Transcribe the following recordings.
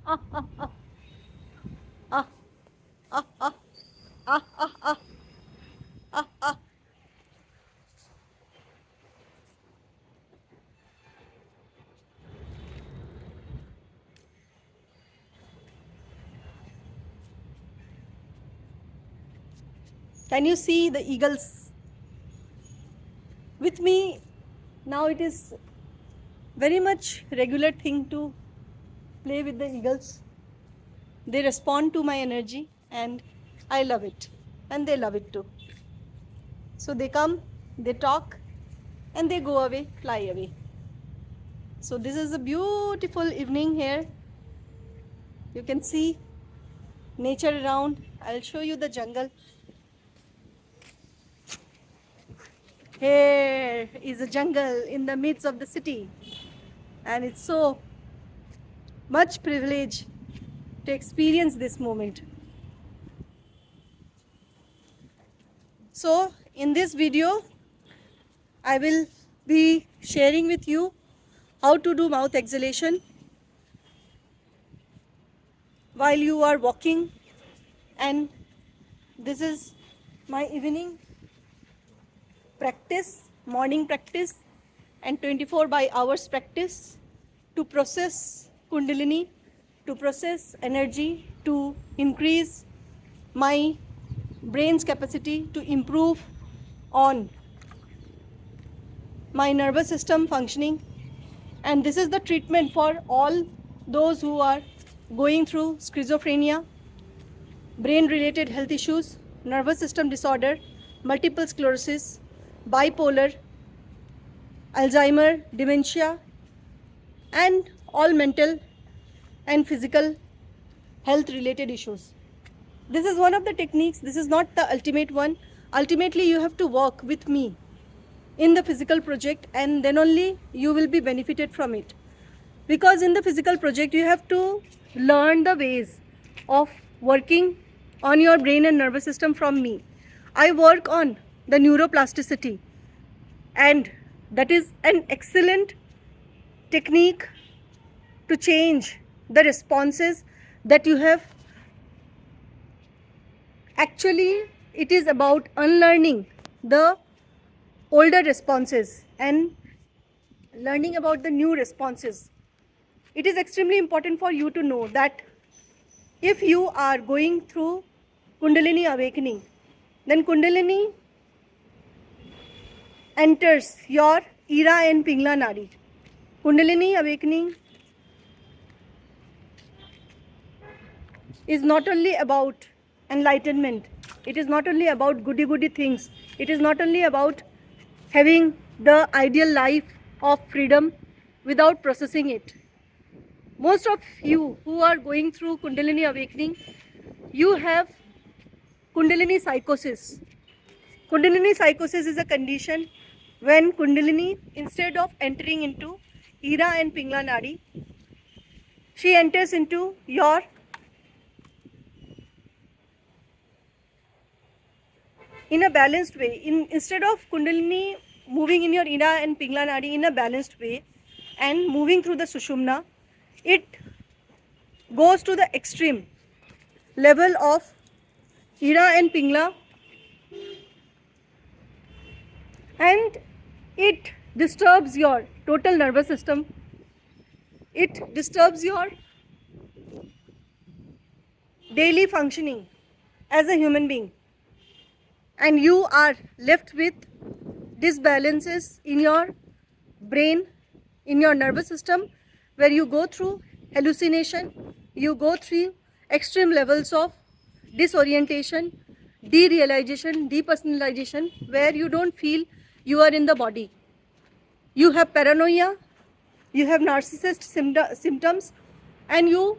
Ah, ah, ah, ah, ah, ah, ah, ah, ah, ah, ah. Can you see the eagles with me? Now it is very much regular thing to play with the eagles. They respond to my energy and I love it and they love it too. So they come, they talk and they go away, fly away. So this is a beautiful evening here. You can see nature around. I'll show you the jungle. Here is a jungle in the midst of the city, and it's so much privilege to experience this moment. So in this video I will be sharing with you how to do mouth exhalation while you are walking, and this is my evening practice, morning practice and 24 by hours practice to process Kundalini, to process energy, to increase my brain's capacity, to improve on my nervous system functioning. And this is the treatment for all those who are going through schizophrenia, brain related health issues, nervous system disorder, multiple sclerosis, bipolar, Alzheimer, dementia, and all mental and physical health related issues. This is one of the techniques. This is not the ultimate one. Ultimately, you have to work with me in the physical project, and then only you will be benefited from it. Because in the physical project, you have to learn the ways of working on your brain and nervous system from me. I work on the neuroplasticity, and that is an excellent technique to change the responses that you have. Actually, it is about unlearning the older responses and learning about the new responses. It is extremely important for you to know that if you are going through Kundalini awakening, then Kundalini enters your Ira and Pingla Nadi. Kundalini awakening is not only about enlightenment, it is not only about goody things, it is not only about having the ideal life of freedom without processing it. Most of you who are going through Kundalini awakening, you have Kundalini psychosis. Kundalini psychosis is a condition when Kundalini, instead of entering into Ira and Pingla Nadi, she enters into your in a balanced way. Instead of Kundalini moving in your Ira and Pingla Nadi in a balanced way and moving through the Sushumna, it goes to the extreme level of Ira and Pingla, and it disturbs your total nervous system. It disturbs your daily functioning as a human being, and you are left with disbalances in your brain, in your nervous system, where you go through hallucination, you go through extreme levels of disorientation, derealization, depersonalization, where you don't feel you are in the body. You have paranoia, you have narcissist symptoms, and you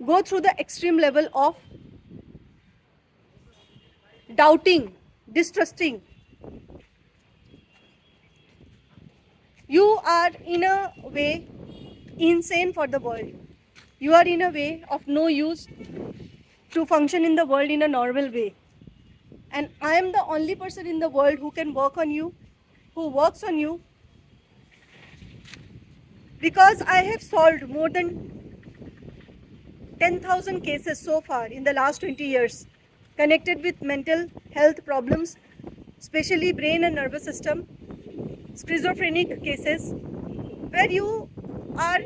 go through the extreme level of doubting, distrusting. You are in a way insane for the world. You are in a way of no use to function in the world in a normal way. And I am the only person in the world who can work on you, who works on you, because I have solved more than 10,000 cases so far in the last 20 years connected with mental health problems, especially brain and nervous system, schizophrenic cases, where you are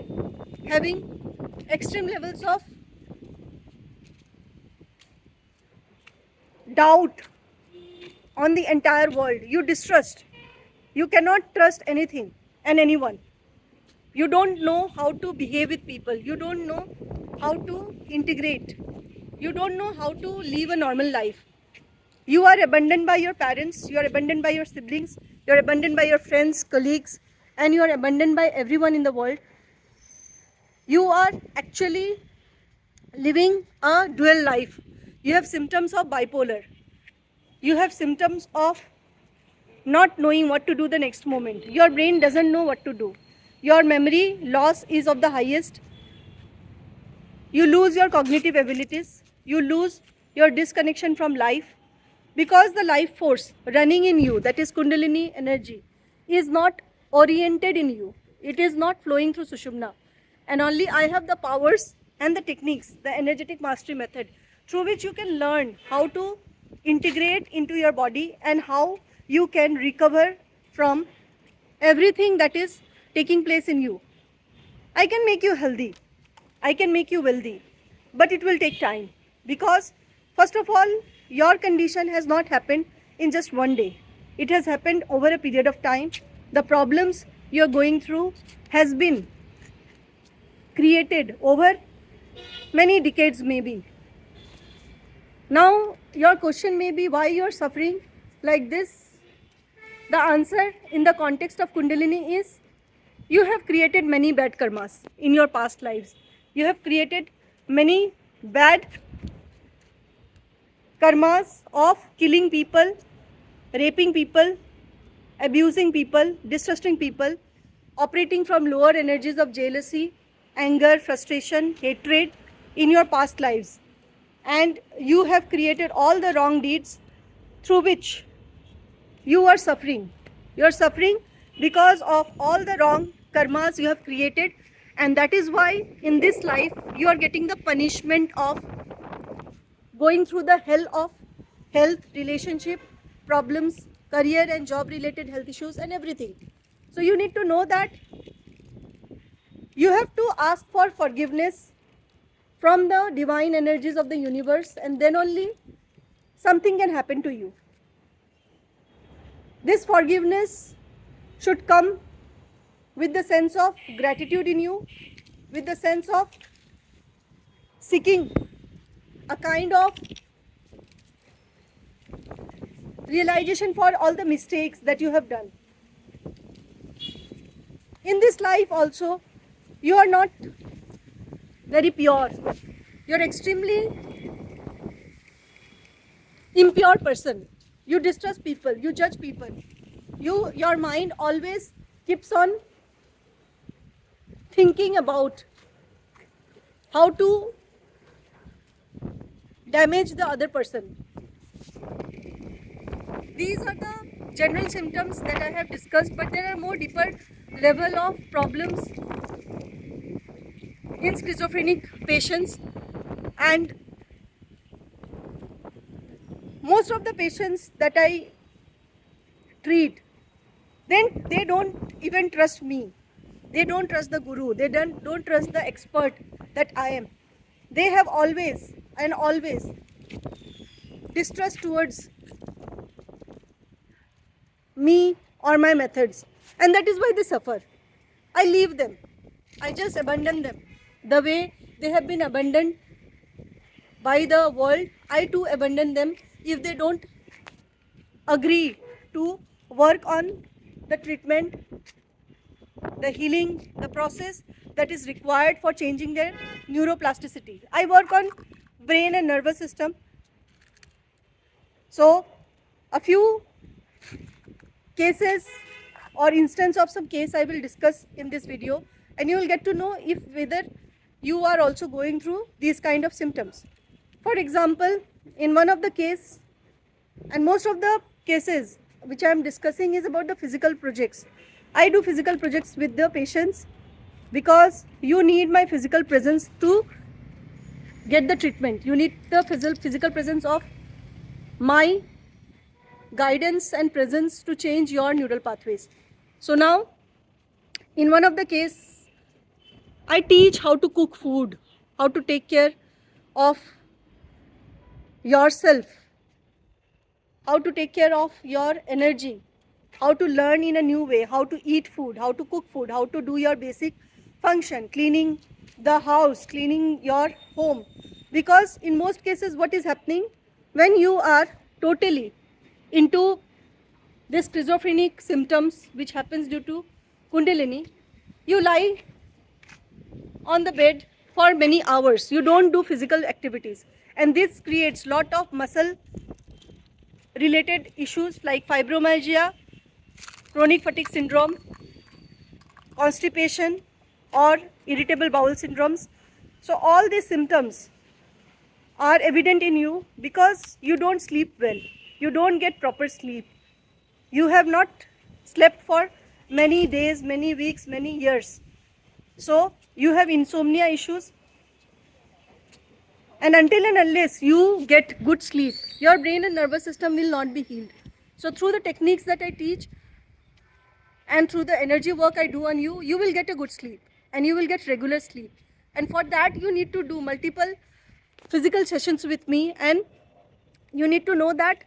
having extreme levels of doubt on the entire world. You distrust. You cannot trust anything and anyone. You don't know how to behave with people. You don't know how to integrate. You don't know how to live a normal life. You are abandoned by your parents. You are abandoned by your siblings. You are abandoned by your friends, colleagues, and you are abandoned by everyone in the world. You are actually living a dual life. You have symptoms of bipolar. You have symptoms of not knowing what to do the next moment. Your brain doesn't know what to do. Your memory loss is of the highest. You lose your cognitive abilities. You lose your disconnection from life, because the life force running in you, that is Kundalini energy, is not oriented in you. It is not flowing through Sushumna. And only I have the powers and the techniques, the energetic mastery method, through which you can learn how to integrate into your body and how you can recover from everything that is taking place in you. I can make you healthy. I can make you wealthy. But it will take time. Because first of all, your condition has not happened in just one day. It has happened over a period of time. The problems you are going through has been created over many decades maybe. Now your question may be why you are suffering like this. The answer in the context of Kundalini is you have created many bad karmas in your past lives. You have created many bad karmas of killing people, raping people, abusing people, distrusting people, operating from lower energies of jealousy, anger, frustration, hatred in your past lives. And you have created all the wrong deeds through which you are suffering. You are suffering because of all the wrong karmas you have created, and that is why in this life you are getting the punishment of going through the hell of health, relationship problems, career and job related health issues and everything. So you need to know that you have to ask for forgiveness from the divine energies of the universe, and then only something can happen to you. This forgiveness should come with the sense of gratitude in you, with the sense of seeking a kind of realization for all the mistakes that you have done. In this life also, you are not very pure. You are extremely impure person. You distrust people, you judge people. Your mind always keeps on thinking about how to damage the other person. These are the general symptoms that I have discussed, but there are more deeper level of problems in schizophrenic patients, and most of the patients that I treat, then they don't even trust me. They don't trust the guru. They don't trust the expert that I am. They have always and always distrust towards me or my methods, and that is why they suffer. I leave them. I just abandon them. The way they have been abandoned by the world, I too abandon them if they don't agree to work on the treatment, the healing, the process that is required for changing their neuroplasticity. I work on brain and nervous system. So a few cases or instance of some case I will discuss in this video, and you will get to know if whether you are also going through these kind of symptoms. For example, in one of the case, and most of the cases which I am discussing is about the physical projects. I do physical projects with the patients because you need my physical presence to get the treatment. You need the physical presence of my guidance and presence to change your neural pathways. So now, in one of the case, I teach how to cook food, how to take care of yourself, how to take care of your energy, how to learn in a new way, how to eat food, how to cook food, how to do your basic function, cleaning the house, cleaning your home. Because in most cases, what is happening when you are totally into this schizophrenic symptoms which happens due to Kundalini, you lie on the bed for many hours. You don't do physical activities, and this creates lot of muscle related issues like fibromyalgia, chronic fatigue syndrome, constipation, or irritable bowel syndromes. So all these symptoms are evident in you because you don't sleep well, you don't get proper sleep, you have not slept for many days, many weeks, many years. So you have insomnia issues, and until and unless you get good sleep, your brain and nervous system will not be healed. So through the techniques that I teach and through the energy work I do on you, you will get a good sleep and you will get regular sleep. And for that you need to do multiple physical sessions with me, and you need to know that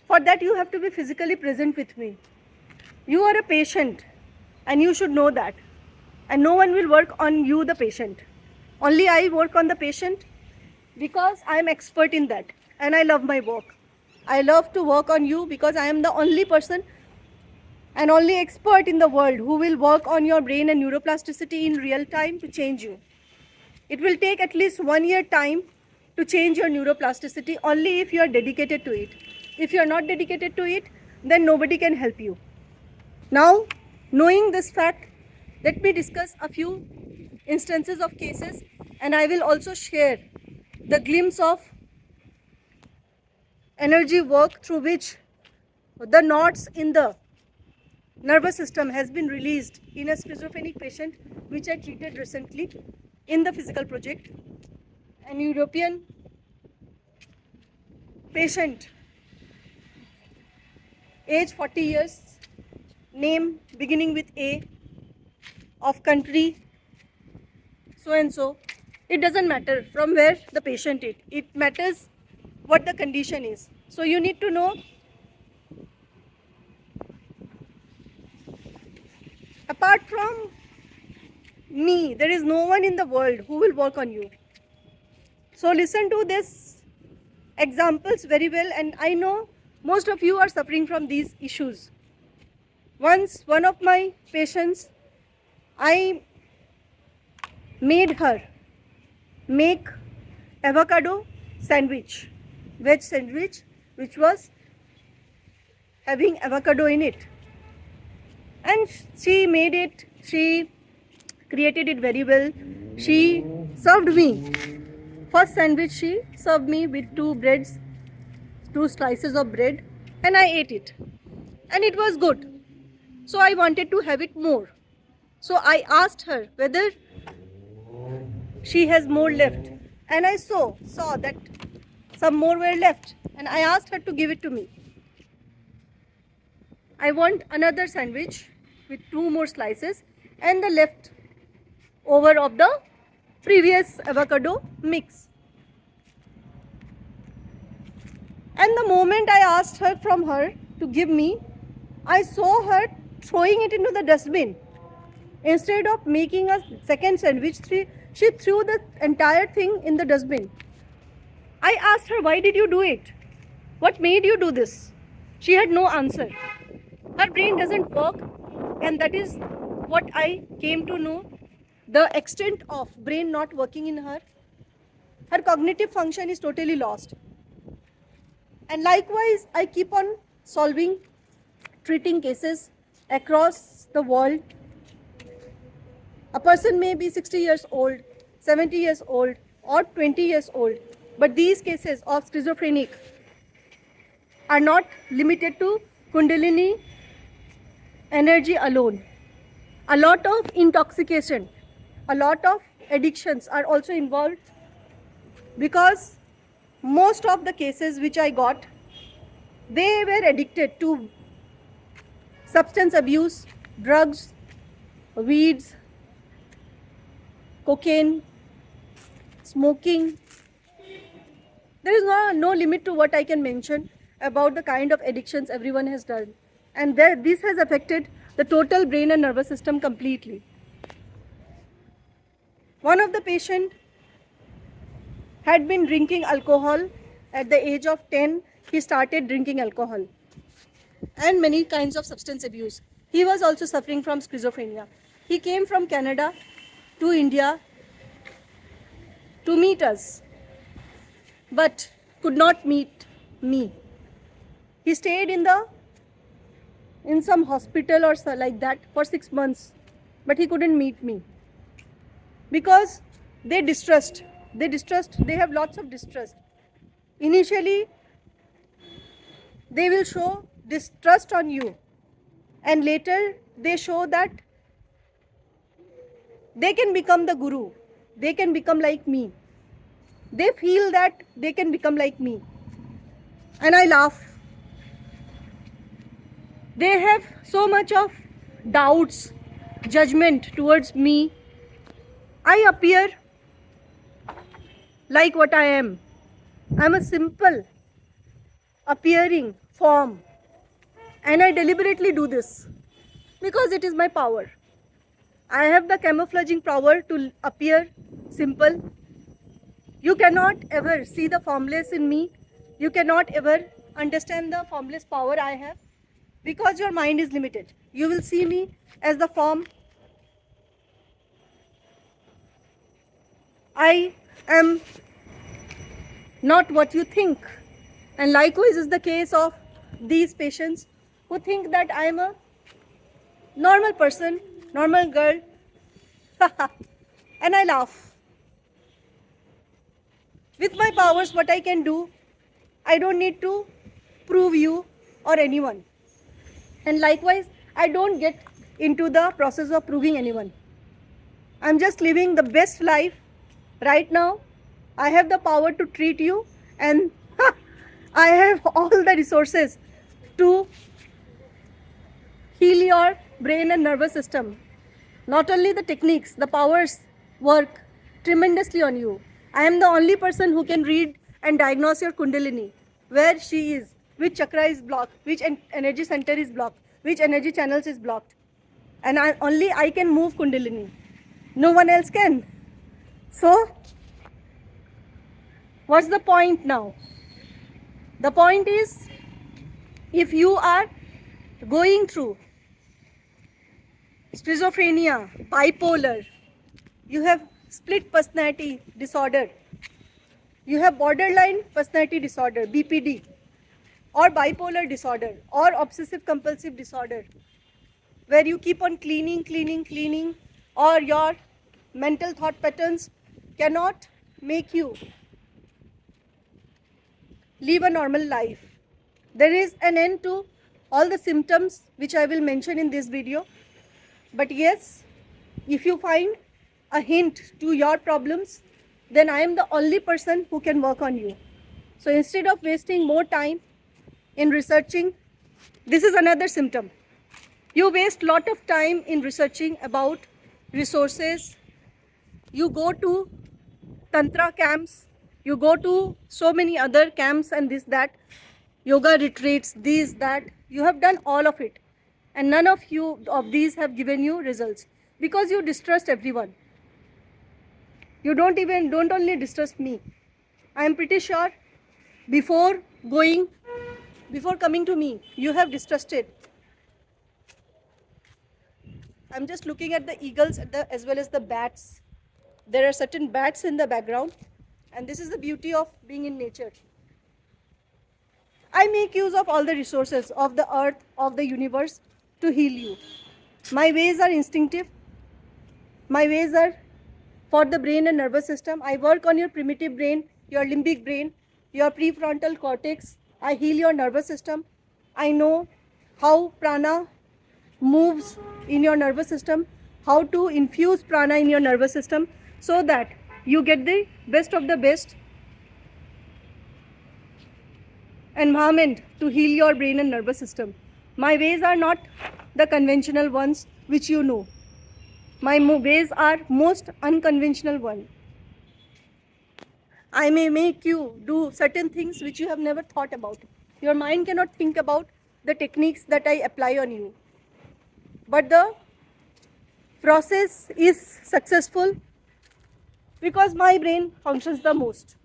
for that you have to be physically present with me. You are a patient and you should know that, and no one will work on you, the patient. Only I work on the patient because I am expert in that and I love my work. I love to work on you because I am the only person and only expert in the world who will work on your brain and neuroplasticity in real time to change you. It will take at least 1 year time to change your neuroplasticity only if you are dedicated to it. If you are not dedicated to it, then nobody can help you. Now, knowing this fact, let me discuss a few instances of cases, and I will also share the glimpse of energy work through which the knots in the nervous system has been released in a schizophrenic patient which I treated recently in the physical project. An European patient, age 40 years, name beginning with A, of country so and so. It doesn't matter from where the patient is. It matters what the condition is. So you need to know, apart from me, there is no one in the world who will work on you. So listen to these examples very well, and I know most of you are suffering from these issues. Once one of my patients, I made her make avocado sandwich, veg sandwich, which was having avocado in it. And she made it, she created it very well. She served me. First sandwich she served me with two slices of bread, and I ate it. And it was good. So I wanted to have it more. So I asked her whether she has more left. And I saw that some more were left. And I asked her to give it to me. I want another sandwich with 2 more slices and the left over of the previous avocado mix. And the moment I asked her from her to give me, I saw her throwing it into the dustbin. Instead of making a second sandwich, she threw the entire thing in the dustbin. I asked her, why did you do it? What made you do this? She had no answer. Her brain doesn't work, and that is what I came to know, the extent of brain not working in her. Her cognitive function is totally lost. And likewise, I keep on treating cases across the world. A person may be 60 years old, 70 years old, or 20 years old, but these cases of schizophrenic are not limited to Kundalini energy alone. A lot of intoxication, a lot of addictions are also involved because most of the cases which I got, they were addicted to substance abuse, drugs, weeds, cocaine, smoking. There is no limit to what I can mention about the kind of addictions everyone has done. And this has affected the total brain and nervous system completely. One of the patient had been drinking alcohol. At the age of 10, he started drinking alcohol and many kinds of substance abuse. He was also suffering from schizophrenia. He came from Canada to India to meet us, but could not meet me. He stayed in some hospital or so like that for 6 months, but he couldn't meet me because they have lots of distrust. Initially, they will show distrust on you, and later they show that they can become the guru, they can become like me. They feel that they can become like me, and I laugh. They have so much of doubts, judgment towards me. I appear like what I am. I'm a simple appearing form, and I deliberately do this because it is my power. I have the camouflaging power to appear simple. You cannot ever see the formless in me. You cannot ever understand the formless power I have because your mind is limited. You will see me as the form. I am not what you think. And likewise is the case of these patients who think that I am a normal person, normal girl. And I laugh. With my powers, what I can do, I don't need to prove you or anyone. And likewise, I don't get into the process of proving anyone. I'm just living the best life right now. I have the power to treat you, and I have all the resources to heal your brain and nervous system. Not only the techniques, the powers work tremendously on you. I am the only person who can read and diagnose your Kundalini, where she is, which chakra is blocked, which energy center is blocked, which energy channels is blocked. And only I can move Kundalini. No one else can. So, what's the point now? The point is, if you are going through schizophrenia, bipolar, you have split personality disorder, you have borderline personality disorder, BPD, or bipolar disorder, or obsessive compulsive disorder, where you keep on cleaning, or your mental thought patterns cannot make you live a normal life. There is an end to all the symptoms which I will mention in this video. But yes, if you find a hint to your problems, then I am the only person who can work on you. So instead of wasting more time in researching, this is another symptom. You waste lot of time in researching about resources. You go to tantra camps, you go to so many other camps and this, that, yoga retreats, these, that. You have done all of it. And none of these have given you results because you distrust everyone. You don't only distrust me. I am pretty sure before coming to me, you have distrusted. I'm just looking at the eagles as well as the bats. There are certain bats in the background, and this is the beauty of being in nature. I make use of all the resources of the earth, of the universe to heal you. My ways are instinctive. My ways are for the brain and nervous system. I work on your primitive brain, your limbic brain, your prefrontal cortex. I heal your nervous system. I know how prana moves in your nervous system, how to infuse prana in your nervous system so that you get the best of the best environment to heal your brain and nervous system. My ways are not the conventional ones which you know. My ways are most unconventional one. I may make you do certain things which you have never thought about. Your mind cannot think about the techniques that I apply on you. But the process is successful because my brain functions the most.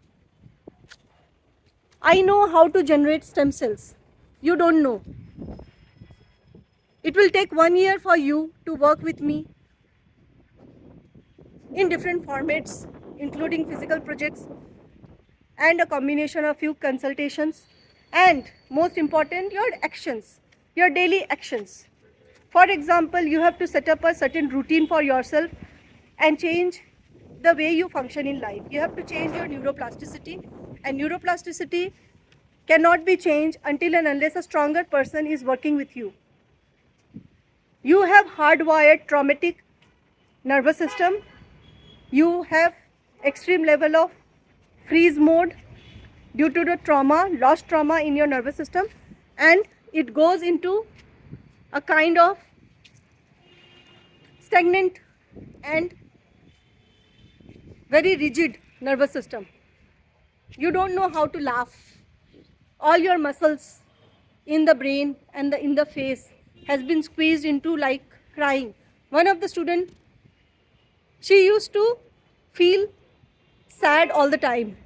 I know how to generate stem cells. You don't know. It will take 1 year for you to work with me in different formats, including physical projects and a combination of few consultations, and most important, your actions, your daily actions. For example, you have to set up a certain routine for yourself and change the way you function in life. You have to change your neuroplasticity, and neuroplasticity cannot be changed until and unless a stronger person is working with you. You have hardwired traumatic nervous system. You have extreme level of freeze mode due to the trauma, lost trauma in your nervous system, and it goes into a kind of stagnant and very rigid nervous system. You don't know how to laugh. All your muscles in the brain and in the face has been squeezed into like crying. One of the students, she used to feel sad all the time,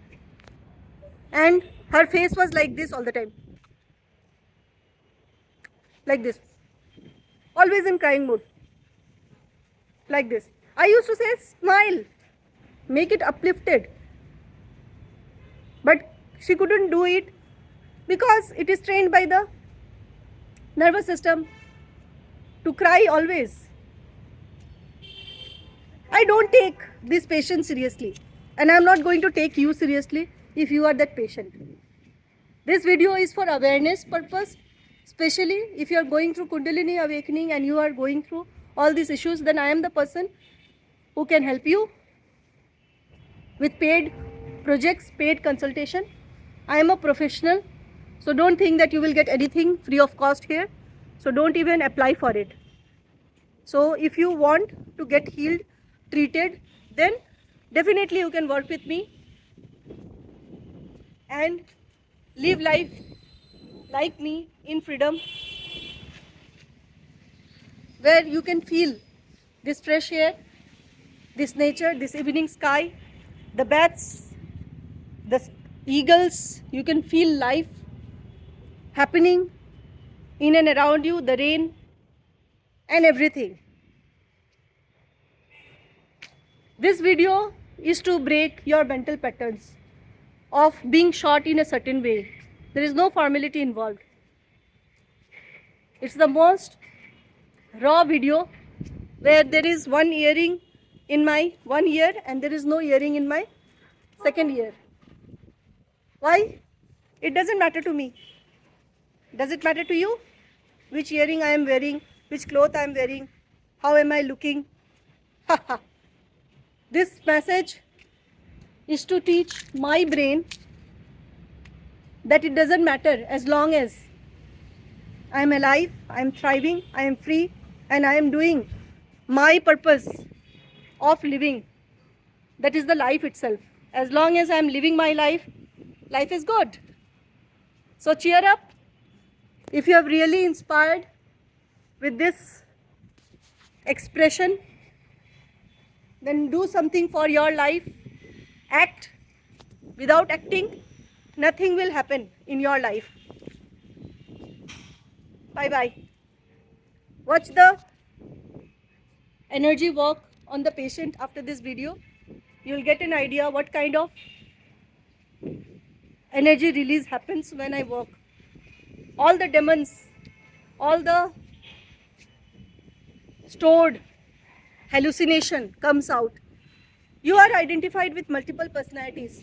and her face was like this all the time, like this, always in crying mode, like this. I used to say smile, make it uplifted, but she couldn't do it because it is trained by the nervous system to cry always. I don't take this patient seriously, and I'm not going to take you seriously if you are that patient. This video is for awareness purpose, especially if you are going through Kundalini awakening and you are going through all these issues, then I am the person who can help you with paid projects, paid consultation. I am a professional, so don't think that you will get anything free of cost here. So don't even apply for it. So if you want to get healed, treated, then definitely you can work with me and live life like me in freedom, where you can feel this fresh air, this nature, this evening sky, the bats, the eagles. You can feel life happening in and around you, the rain and everything. This video is to break your mental patterns of being shot in a certain way. There is no formality involved. It's the most raw video where there is one earring in my one ear and there is no earring in my second ear. Why? It doesn't matter to me. Does it matter to you? Which earring I am wearing, which cloth I am wearing, how am I looking? This message is to teach my brain that it doesn't matter as long as I am alive, I am thriving, I am free, and I am doing my purpose of living. That is the life itself. As long as I am living my life, life is good. So cheer up. If you have really inspired with this expression, then do something for your life. Act. Without acting, nothing will happen in your life. Bye-bye. Watch the energy walk on the patient after this video. You'll get an idea what kind of energy release happens when I work. All the demons, all the stored hallucination comes out. You are identified with multiple personalities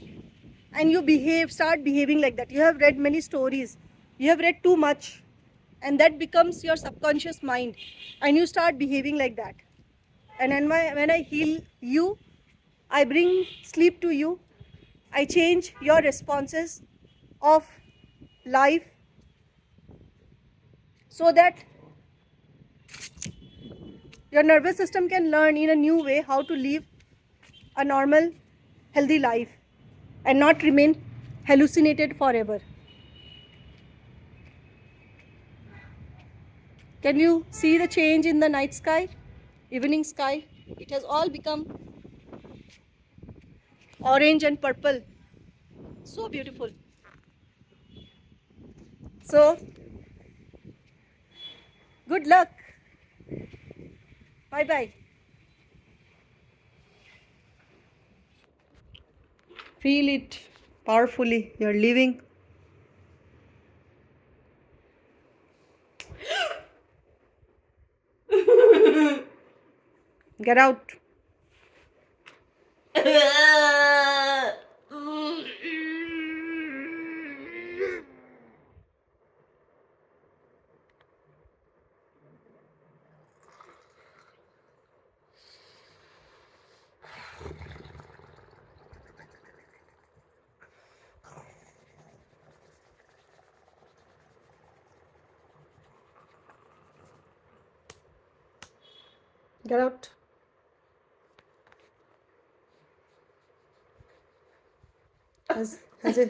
and you start behaving like that. You have read many stories, you have read too much, and that becomes your subconscious mind and you start behaving like that. And when I heal you, I bring sleep to you, I change your responses of life so that your nervous system can learn in a new way how to live a normal, healthy life and not remain hallucinated forever. Can you see the change in the night sky, evening sky? It has all become orange and purple. So beautiful. So, good luck. Bye bye. Feel it powerfully. You're living. Get out. Get out.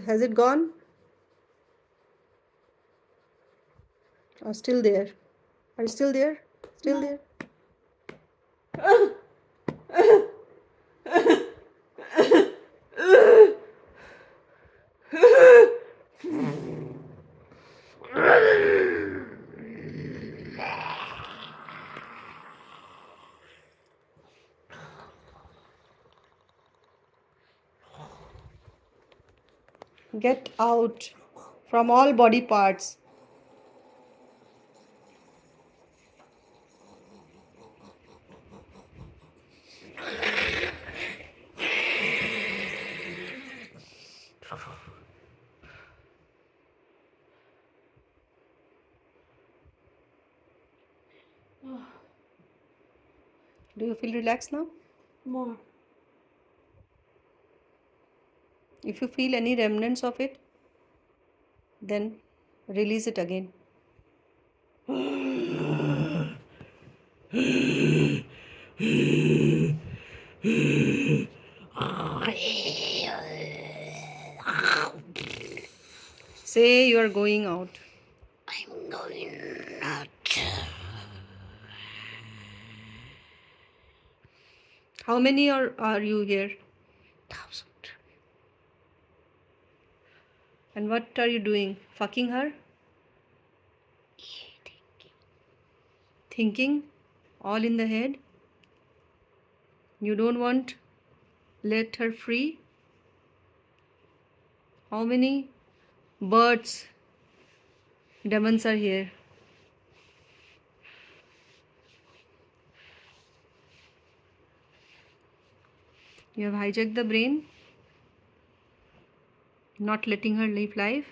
Has it gone? Or still there? Are you still there? Still there? Get out from all body parts. Do you feel relaxed now? More. If you feel any remnants of it, then release it again. Say you are going out. I'm going out. How many are you here? 1,000. And what are you doing? Fucking her? Thinking? All in the head? You don't want let her free? How many birds, demons are here? You have hijacked the brain, not letting her live life.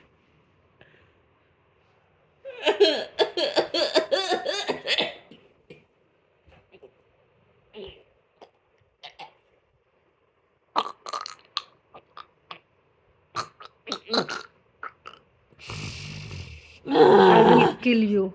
I will kill you.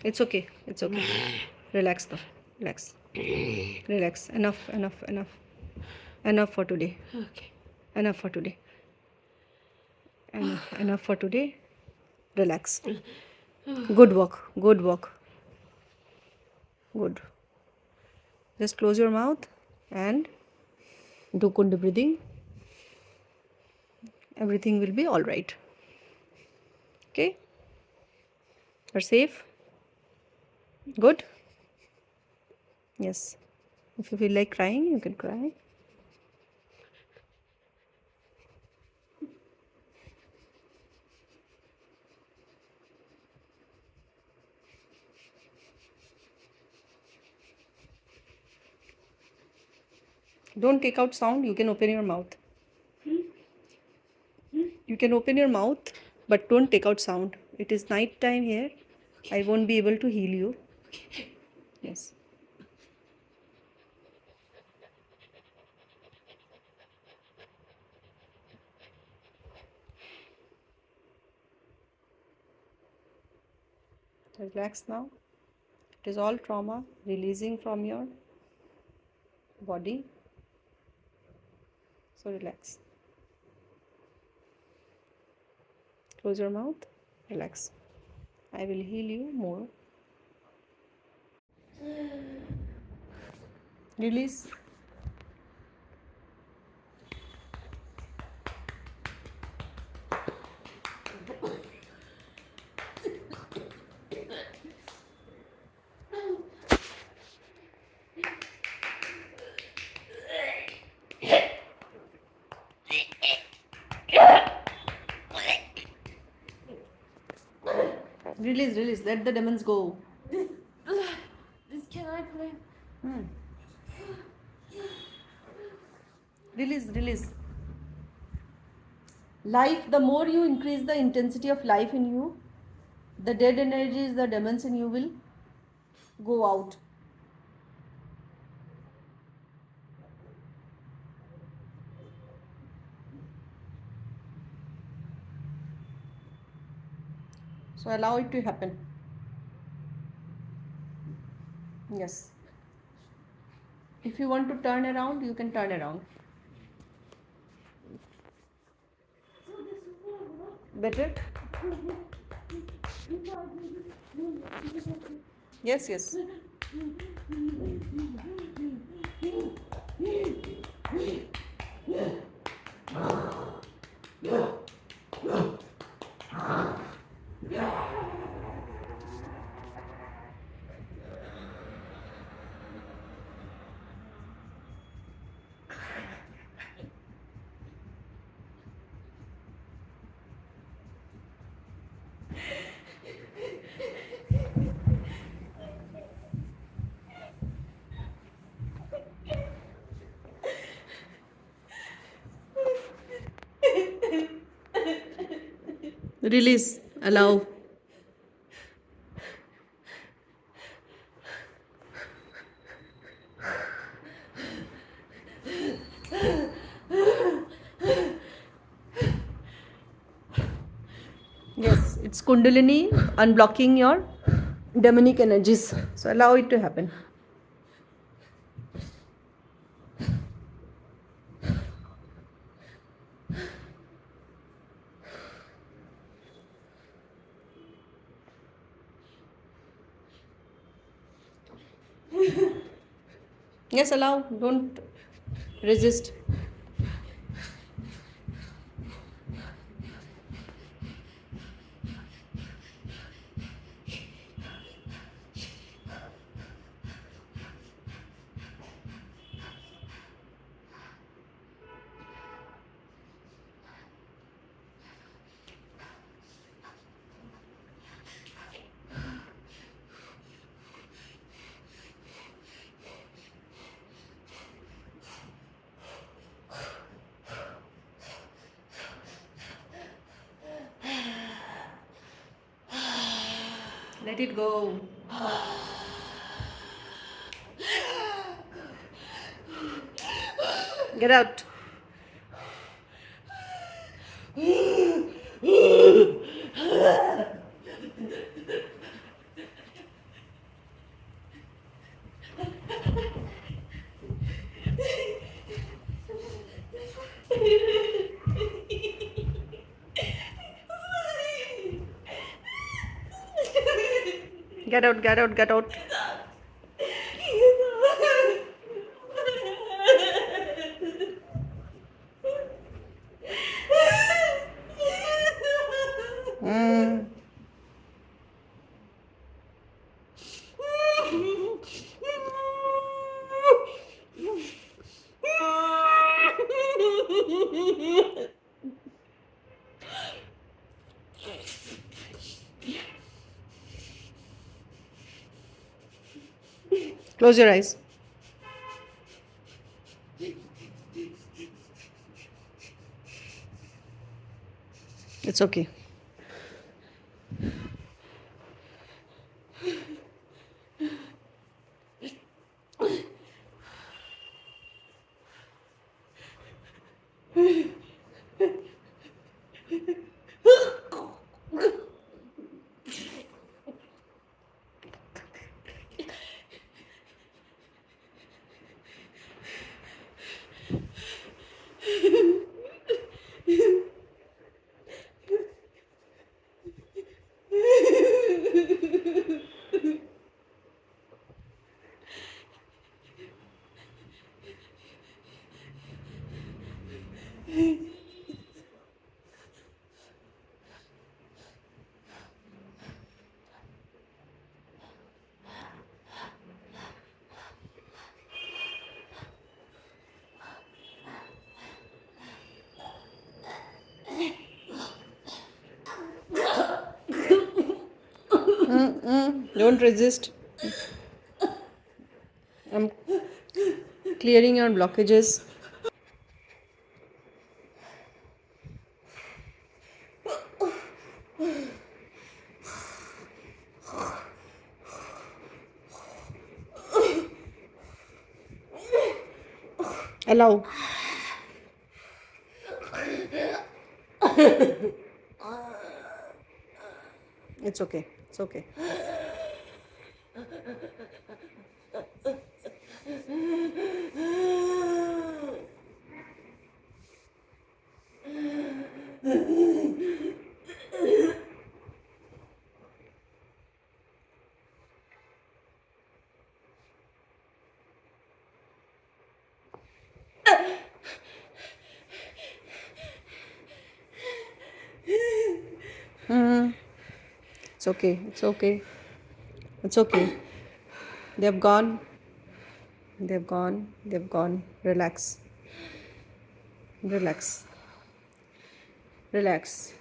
It's okay. It's okay. Relax though. Relax. Relax. Enough. Enough. Enough. Enough for today. Okay. Enough for today. Enough for today. Relax. Good work. Good work. Good. Just close your mouth and do Kunda breathing. Everything will be all right. Okay? You're safe? Good? Yes. If you feel like crying, you can cry. Don't take out sound. You can open your mouth. You can open your mouth, but don't take out sound. It is night time here. I won't be able to heal you. Yes. Relax now. It is all trauma releasing from your body. So relax. Close your mouth. Relax. I will heal you more. Release. Release. Let the demons go. This can I play? Release. Life, the more you increase the intensity of life in you, the dead energies, the demons in you will go out. So allow it to happen. Yes. If you want to turn around, you can turn around. Better? Yes. Release. Allow. Yes, it's Kundalini unblocking your demonic energies. So allow it to happen. Yes, allow. Don't resist. Let it go. Get out. Get out. Mm. Close your eyes. It's okay. Don't resist. I'm clearing your blockages. Allow. It's okay. It's okay. It's okay. It's okay. It's okay. They've gone. They've gone. They've gone. Relax. Relax. Relax.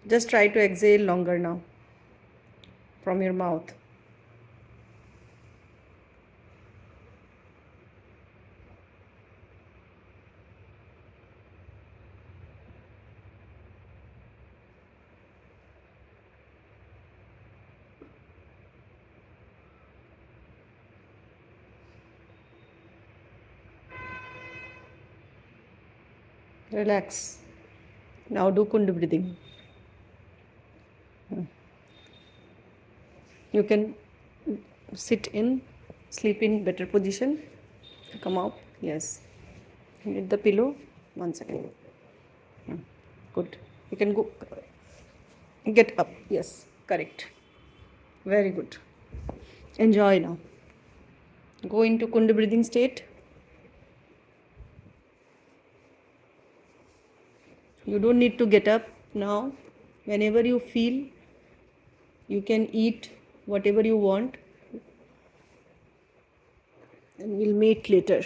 Just try to exhale longer now from your mouth. Relax. Now do Kund breathing. You can sit in, sleep in better position. Come up. Yes. Hit the pillow. 1 second. Good. You can go. Get up. Yes. Correct. Very good. Enjoy now. Go into Kund breathing state. You don't need to get up now. Whenever you feel, you can eat whatever you want, and we'll meet later.